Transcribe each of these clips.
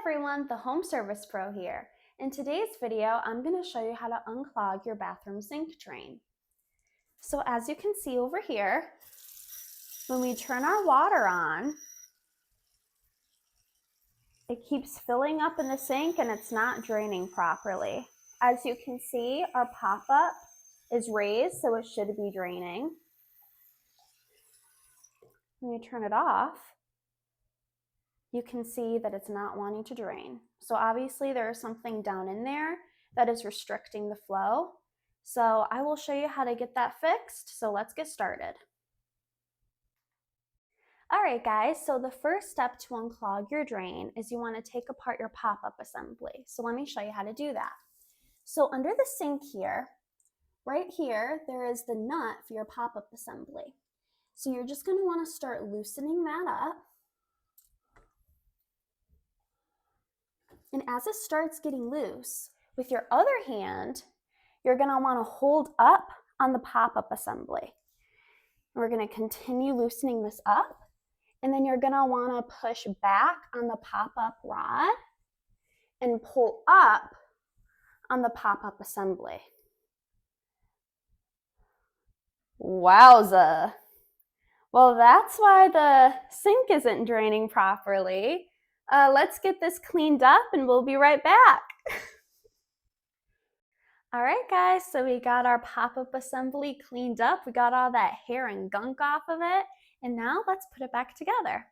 everyone, the Home Service Pro here. In today's video, I'm going to show you how to unclog your bathroom sink drain. So as you can see over here, when we turn our water on, it keeps filling up in the sink and it's not draining properly. As you can see, our pop-up is raised, so it should be draining. When you turn it off, you can see that it's not wanting to drain. So obviously there is something down in there that is restricting the flow. So I will show you how to get that fixed. So let's get started. All right, guys, so the first step to unclog your drain is you want to take apart your pop-up assembly. So let me show you how to do that. So under the sink here, right here, there is the nut for your pop-up assembly. So you're just going to want to start loosening that up. And as it starts getting loose, with your other hand, you're going to want to hold up on the pop-up assembly. We're going to continue loosening this up, and then you're going to want to push back on the pop-up rod and pull up on the pop-up assembly. Wowza! Well, that's why the sink isn't draining properly. Let's get this cleaned up and we'll be right back. All right, guys, so we got our pop-up assembly cleaned up. We got all that hair and gunk off of it. And now let's put it back together.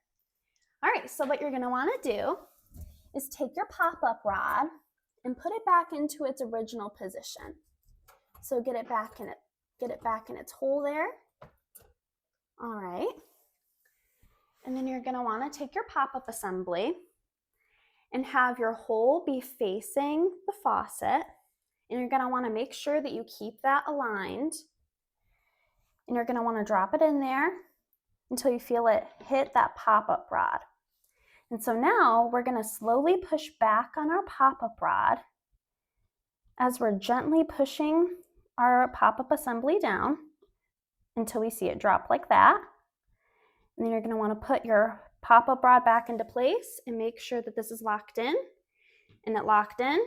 All right, so what you're gonna wanna do is take your pop-up rod and put it back into its original position. So get it back in its hole there. All right. And then you're gonna wanna take your pop-up assembly and have your hole be facing the faucet. And you're gonna wanna make sure that you keep that aligned. And you're gonna wanna drop it in there until you feel it hit that pop-up rod. And so now we're gonna slowly push back on our pop-up rod as we're gently pushing our pop-up assembly down until we see it drop like that. And then you're gonna wanna put your pop-up rod back into place and make sure that this is locked in, and it locked in.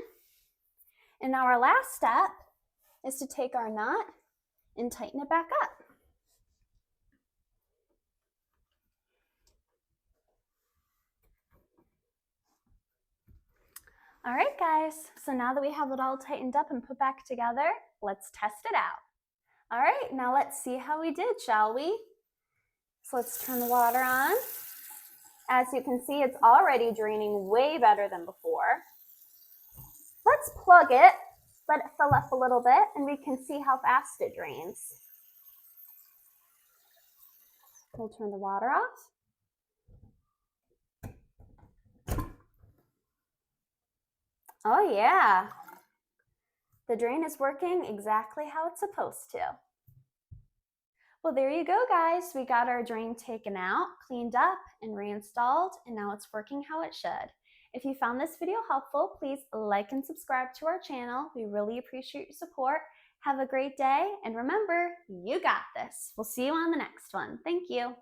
And now our last step is to take our nut and tighten it back up. All right, guys, so now that we have it all tightened up and put back together, let's test it out. All right, now let's see how we did, shall we? So let's turn the water on. As you can see, it's already draining way better than before. Let's plug it, let it fill up a little bit, and we can see how fast it drains. We'll turn the water off. Oh yeah, the drain is working exactly how it's supposed to. Well, there you go, guys. We got our drain taken out, cleaned up, and reinstalled, and now it's working how it should. If you found this video helpful, please like and subscribe to our channel. We really appreciate your support. Have a great day, and remember, you got this. We'll see you on the next one. Thank you.